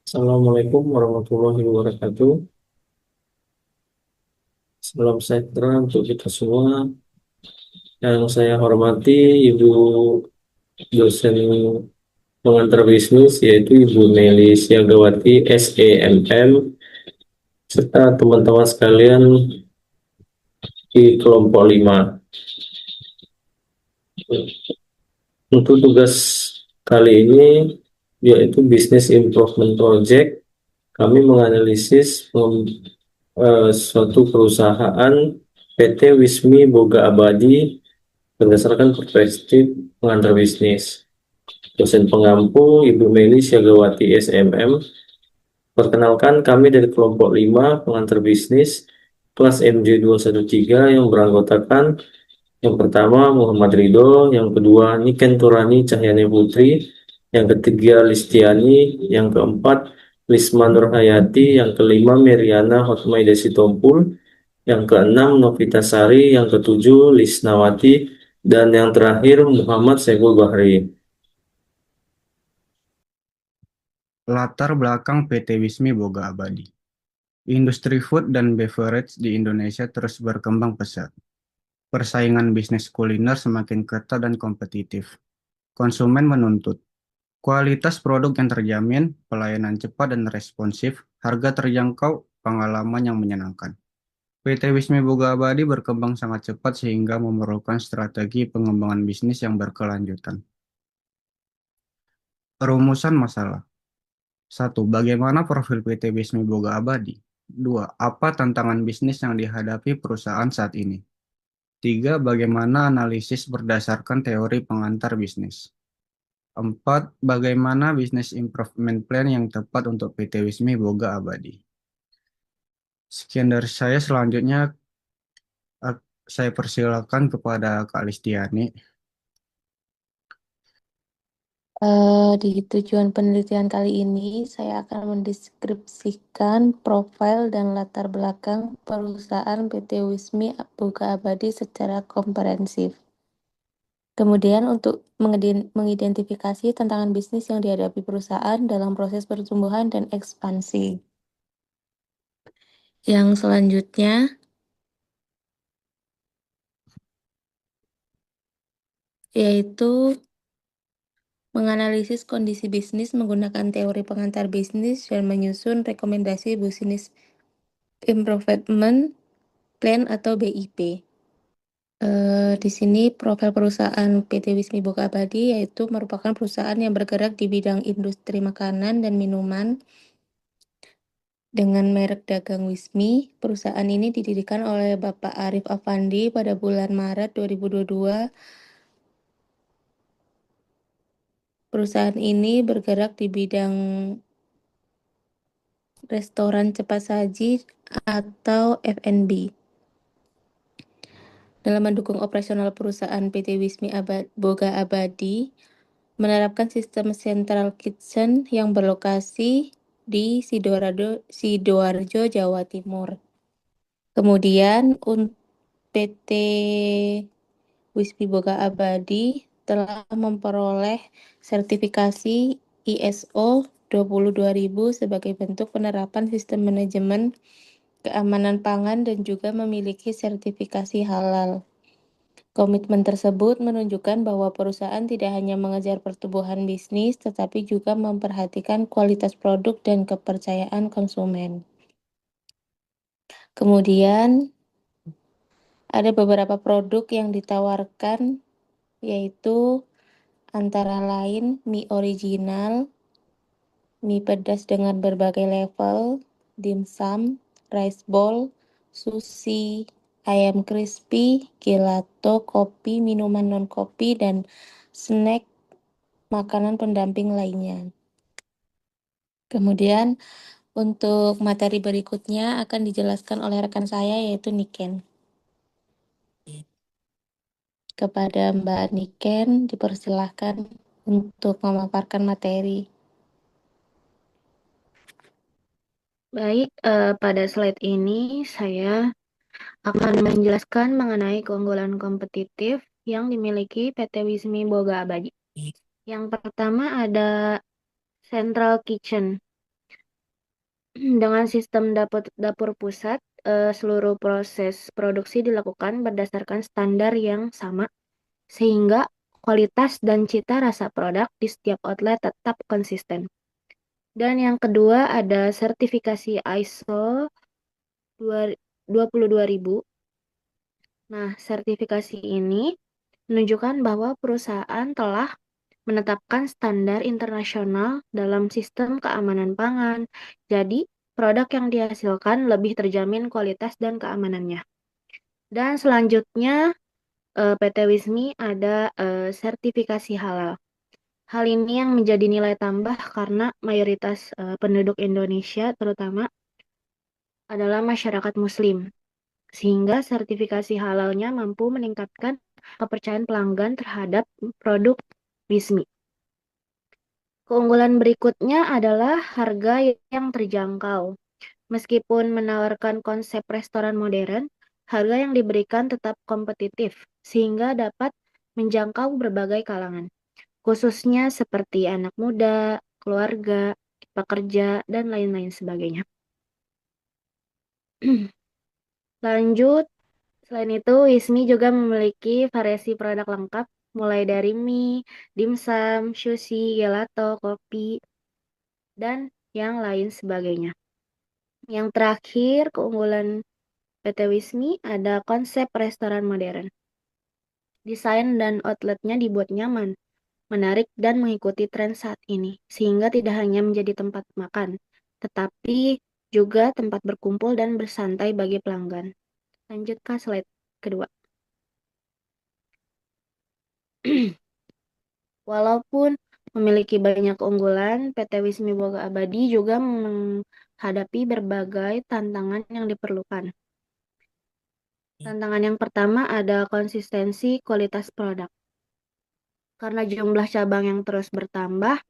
Assalamualaikum warahmatullahi wabarakatuh. Salam sejahtera untuk kita semua. Yang saya hormati Ibu dosen pengantar bisnis yaitu Ibu Nelly Siagawati SEMM serta teman-teman sekalian di kelompok 5. Untuk tugas kali ini yaitu Business Improvement Project. Kami menganalisis suatu perusahaan PT Wismi Boga Abadi berdasarkan perspektif pengantar bisnis. Dosen pengampu Ibu Meli Siagawati SMM. Perkenalkan, kami dari kelompok 5 pengantar bisnis kelas MJ213 yang beranggotakan yang pertama Muhammad Ridho, yang kedua Niken Turani Cahyani Putri, yang ketiga Listiani, yang keempat Lisma Nurhayati, yang kelima Meriana Hotmaida Sitompul, yang keenam Novita Sari, yang ketujuh Lisnawati, dan yang terakhir Muhammad Saiful Bahri. Latar belakang PT Wismi Boga Abadi. Industri food dan beverage di Indonesia terus berkembang pesat. Persaingan bisnis kuliner semakin ketat dan kompetitif. Konsumen menuntut kualitas produk yang terjamin, pelayanan cepat dan responsif, harga terjangkau, pengalaman yang menyenangkan. PT Wismi Boga Abadi berkembang sangat cepat sehingga memerlukan strategi pengembangan bisnis yang berkelanjutan. Rumusan masalah. Satu, bagaimana profil PT Wismi Boga Abadi? Dua, apa tantangan bisnis yang dihadapi perusahaan saat ini? Tiga, bagaimana analisis berdasarkan teori pengantar bisnis? Empat, bagaimana bisnis improvement plan yang tepat untuk PT Wismi Boga Abadi? Sekian dari saya, selanjutnya saya persilakan kepada Kak Listiani. Di tujuan penelitian kali ini, saya akan mendeskripsikan profil dan latar belakang perusahaan PT Wismi Boga Abadi secara komprehensif. Kemudian untuk mengidentifikasi tantangan bisnis yang dihadapi perusahaan dalam proses pertumbuhan dan ekspansi. Yang selanjutnya, yaitu menganalisis kondisi bisnis menggunakan teori pengantar bisnis dan menyusun rekomendasi bisnis improvement plan atau BIP. Di sini profil perusahaan PT Wismi Boga Abadi yaitu merupakan perusahaan yang bergerak di bidang industri makanan dan minuman dengan merek dagang Wismi. Perusahaan ini didirikan oleh Bapak Arif Afandi pada bulan Maret 2022. Perusahaan ini bergerak di bidang restoran cepat saji atau F&B. Dalam mendukung operasional perusahaan PT Wismi Boga Abadi, menerapkan sistem Central Kitchen yang berlokasi di Sidoarjo, Jawa Timur. Kemudian PT Wismi Boga Abadi telah memperoleh sertifikasi ISO 22000 sebagai bentuk penerapan sistem manajemen keamanan pangan dan juga memiliki sertifikasi halal. Komitmen tersebut menunjukkan bahwa perusahaan tidak hanya mengejar pertumbuhan bisnis, tetapi juga memperhatikan kualitas produk dan kepercayaan konsumen. Kemudian, ada beberapa produk yang ditawarkan, yaitu antara lain mie original, mie pedas dengan berbagai level, dimsum, rice bowl, sushi, ayam crispy, gelato, kopi, minuman non-kopi, dan snack makanan pendamping lainnya. Kemudian untuk materi berikutnya akan dijelaskan oleh rekan saya yaitu Niken. Kepada Mbak Niken dipersilahkan untuk memaparkan materi. Baik, pada slide ini saya akan menjelaskan mengenai keunggulan kompetitif yang dimiliki PT Wismi Boga Abadi. Yang pertama ada Central Kitchen. Dengan sistem dapur pusat, seluruh proses produksi dilakukan berdasarkan standar yang sama, sehingga kualitas dan cita rasa produk di setiap outlet tetap konsisten. Dan yang kedua ada sertifikasi ISO 22000. Nah, sertifikasi ini menunjukkan bahwa perusahaan telah menetapkan standar internasional dalam sistem keamanan pangan. Jadi, produk yang dihasilkan lebih terjamin kualitas dan keamanannya. Dan selanjutnya, PT Wismi ada sertifikasi halal. Hal ini yang menjadi nilai tambah karena mayoritas penduduk Indonesia terutama adalah masyarakat Muslim, sehingga sertifikasi halalnya mampu meningkatkan kepercayaan pelanggan terhadap produk Wismi. Keunggulan berikutnya adalah harga yang terjangkau. Meskipun menawarkan konsep restoran modern, harga yang diberikan tetap kompetitif, sehingga dapat menjangkau berbagai kalangan, khususnya seperti anak muda, keluarga, pekerja, dan lain-lain sebagainya. Lanjut, selain itu, Wismi juga memiliki variasi produk lengkap, mulai dari mie, dimsum, sushi, gelato, kopi, dan yang lain sebagainya. Yang terakhir, keunggulan PT Wismi ada konsep restoran modern. Desain dan outletnya dibuat nyaman, menarik, dan mengikuti tren saat ini, sehingga tidak hanya menjadi tempat makan, tetapi juga tempat berkumpul dan bersantai bagi pelanggan. Lanjut ke slide kedua. Walaupun memiliki banyak keunggulan, PT Wismi Boga Abadi juga menghadapi berbagai tantangan yang diperlukan. Tantangan yang pertama ada konsistensi kualitas produk. Karena jumlah cabang yang terus bertambah,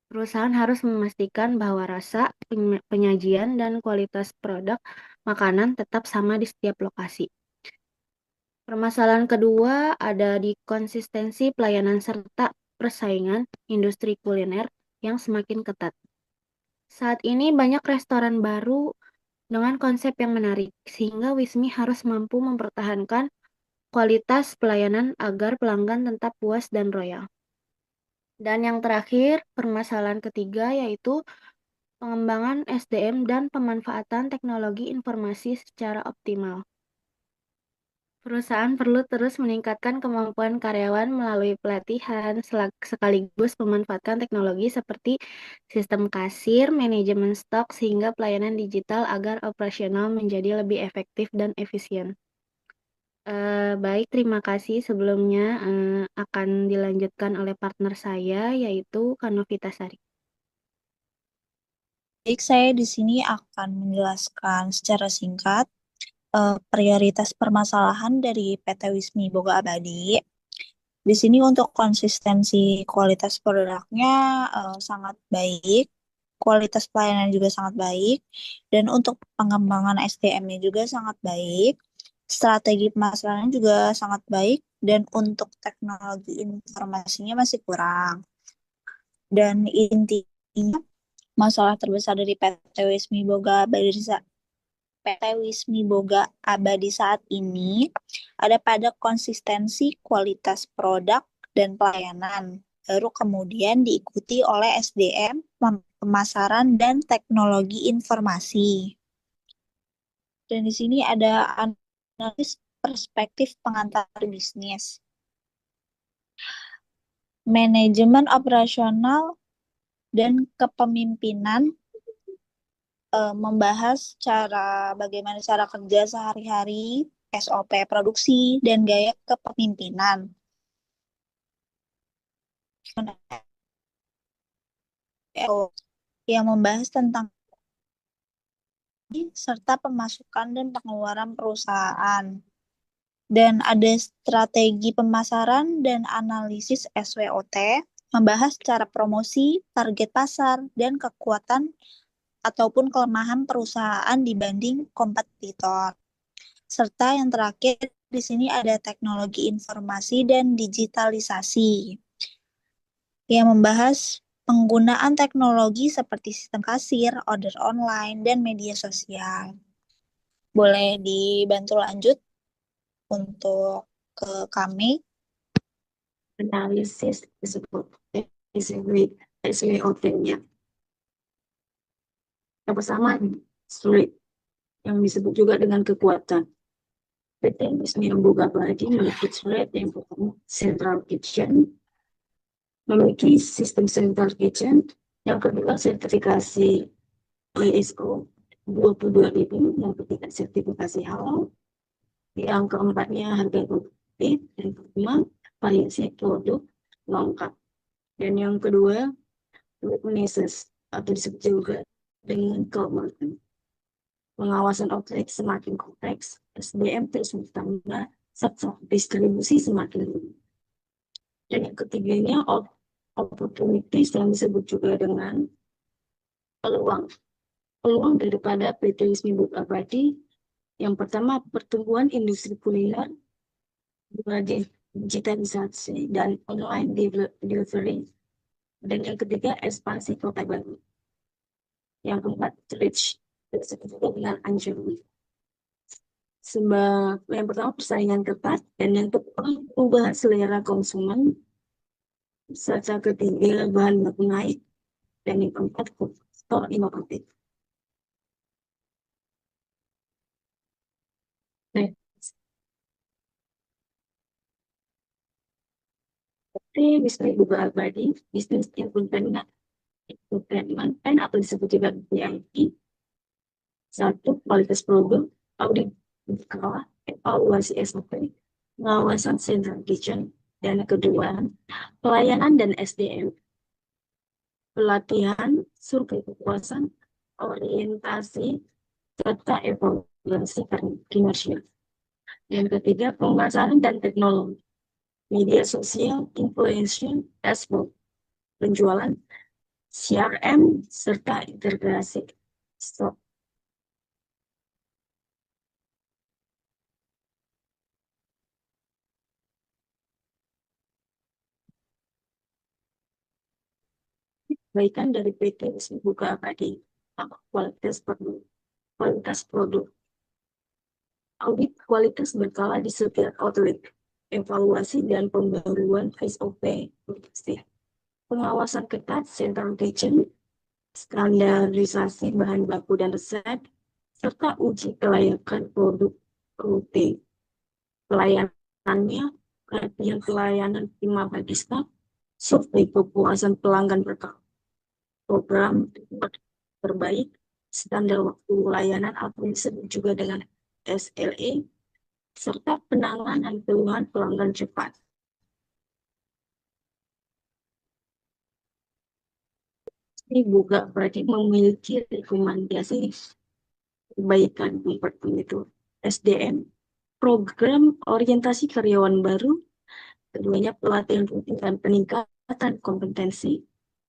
perusahaan harus memastikan bahwa rasa, penyajian, dan kualitas produk makanan tetap sama di setiap lokasi. Permasalahan kedua ada di konsistensi pelayanan serta persaingan industri kuliner yang semakin ketat. Saat ini banyak restoran baru dengan konsep yang menarik, sehingga Wismi harus mampu mempertahankan kualitas pelayanan agar pelanggan tetap puas dan royal. Dan yang terakhir, permasalahan ketiga yaitu pengembangan SDM dan pemanfaatan teknologi informasi secara optimal. Perusahaan perlu terus meningkatkan kemampuan karyawan melalui pelatihan, sekaligus memanfaatkan teknologi seperti sistem kasir, manajemen stok, sehingga pelayanan digital agar operasional menjadi lebih efektif dan efisien. Baik, terima kasih. Sebelumnya akan dilanjutkan oleh partner saya, yaitu Kanovita Sari. Baik, saya di sini akan menjelaskan secara singkat prioritas permasalahan dari PT Wismi Boga Abadi. Di sini untuk konsistensi kualitas produknya sangat baik, kualitas pelayanan juga sangat baik, dan untuk pengembangan SDM-nya juga sangat baik, strategi pemasaran juga sangat baik, dan untuk teknologi informasinya masih kurang. Dan intinya masalah terbesar dari PT Wismi Boga Abadi saat ini ada pada konsistensi kualitas produk dan pelayanan. Baru kemudian diikuti oleh SDM, pemasaran, dan teknologi informasi. Dan di sini ada analisis perspektif pengantar bisnis. Manajemen operasional dan kepemimpinan membahas bagaimana cara kerja sehari-hari, SOP produksi, dan gaya kepemimpinan. Yang membahas tentang serta pemasukan dan pengeluaran perusahaan. Dan ada strategi pemasaran dan analisis SWOT, membahas cara promosi, target pasar, dan kekuatan ataupun kelemahan perusahaan dibanding kompetitor. Serta yang terakhir di sini ada teknologi informasi dan digitalisasi yang membahas penggunaan teknologi seperti sistem kasir, order online, dan media sosial. Boleh dibantu lanjut untuk ke kami. Analisis disebut SWOT-nya. Yang pertama, strength, yang disebut juga dengan kekuatan. PT Wismi Boga Abadi memiliki strength yang pertama, central kitchen, memiliki sistem central kitchen. Yang kedua, sertifikasi ISO 22.000, yang ketiga sertifikasi halal, yang keempatnya harga produktif, yang kelima variasi produk lengkap, dan yang kedua witnesses atau disebut juga dengan keamanan. Pengawasan outlet semakin kompleks, SDM terus bertambah, sektor distribusi semakin luas. Dan yang ketiganya opportunities yang disebut juga dengan peluang. Peluang daripada PT Wismi Boga Abadi, yang pertama pertumbuhan industri kuliner, digitalisasi dan online delivery, dan yang ketiga ekspansi kota baru. Yang keempat reach, dengan anjurnya. Sebab yang pertama persaingan ketat, dan yang kedua perubahan selera konsumen, serta ketiga bahan baku naik, dan yang keempat faktor inovatif. Wismi Boga Abadi, bisnis infotainment atau disebut juga BIP. Satu, kualitas produk, audit berkala, evaluasi SOP, pengawasan central kitchen, dan kedua, pelayanan dan SDM, pelatihan, survei kepuasan, orientasi, serta evaluasi kinerja. Yang ketiga, pemasaran dan teknologi, media sosial, influencer, dashboard, penjualan, CRM, serta integrasi stok. Kebaikan dari PT Wismi Boga Abadi, kualitas produk, audit kualitas berkala di setiap outlet, evaluasi dan pembaruan SOP, pengawasan ketat central kitchen, standarisasi bahan baku dan resep, serta uji kelayakan produk rutin. Pelayanannya, pelatihan pelayanan 5 bagi staff, survei kepuasan pelanggan berkala, program terbaik, standar waktu layanan atau disebut juga dengan SLA, serta penanganan keluhan pelanggan cepat. Ini juga berarti memiliki rekomendasi perbaikan seperti itu. SDM, program orientasi karyawan baru, keduanya pelatihan rutin dan peningkatan kompetensi,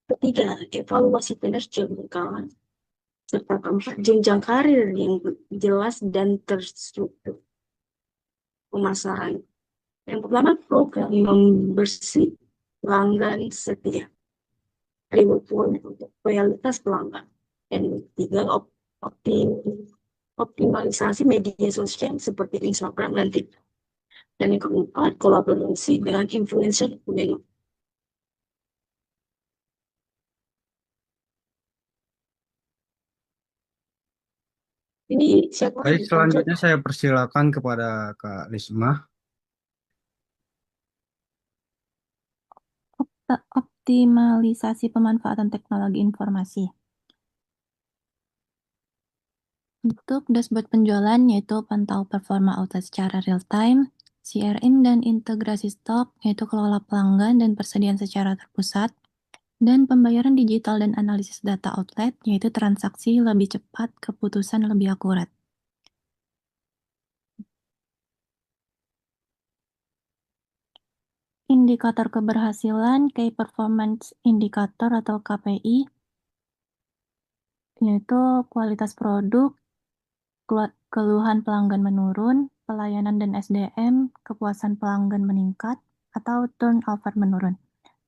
ketiga evaluasi kinerja berkala, serta keempat jenjang karir yang jelas dan terstruktur. Pemasaran, yang pertama program membersih pelanggan setia, reward point untuk loyalitas pelanggan, dan ketiga optimalisasi media sosial seperti Instagram dan TikTok, dan yang keempat kolaborasi dengan influencer kuliner. Ini siapa? Baik, selanjutnya saya persilakan kepada Kak Risma. Optimalisasi pemanfaatan teknologi informasi. Untuk dashboard penjualan yaitu pantau performa outlet secara real time, CRM dan integrasi stok yaitu kelola pelanggan dan persediaan secara terpusat, dan pembayaran digital dan analisis data outlet yaitu transaksi lebih cepat, keputusan lebih akurat. Indikator keberhasilan, Key Performance Indicator atau KPI, yaitu kualitas produk, keluhan pelanggan menurun, pelayanan dan SDM, kepuasan pelanggan meningkat, atau turnover menurun.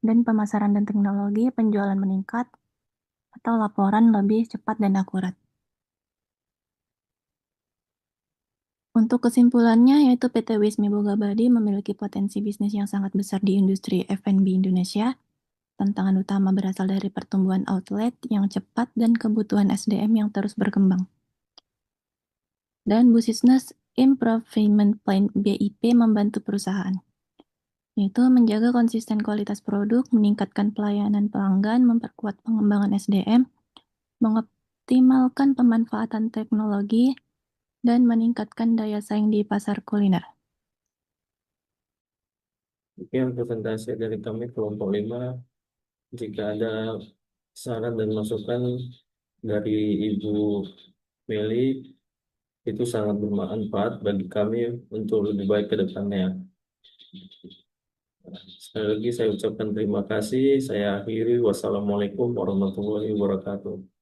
dan pemasaran dan teknologi, penjualan meningkat, atau laporan lebih cepat dan akurat. Untuk kesimpulannya, yaitu PT Wismi Boga Abadi memiliki potensi bisnis yang sangat besar di industri F&B Indonesia. Tantangan utama berasal dari pertumbuhan outlet yang cepat dan kebutuhan SDM yang terus berkembang. Dan Business Improvement Plan BIP membantu perusahaan, yaitu menjaga konsisten kualitas produk, meningkatkan pelayanan pelanggan, memperkuat pengembangan SDM, mengoptimalkan pemanfaatan teknologi, dan meningkatkan daya saing di pasar kuliner. Demikian presentasi dari kami kelompok 5. Jika ada saran dan masukan dari Ibu Meli, itu sangat bermanfaat bagi kami untuk lebih baik ke depannya. Sekali lagi saya ucapkan terima kasih. Saya akhiri. Wassalamualaikum warahmatullahi wabarakatuh.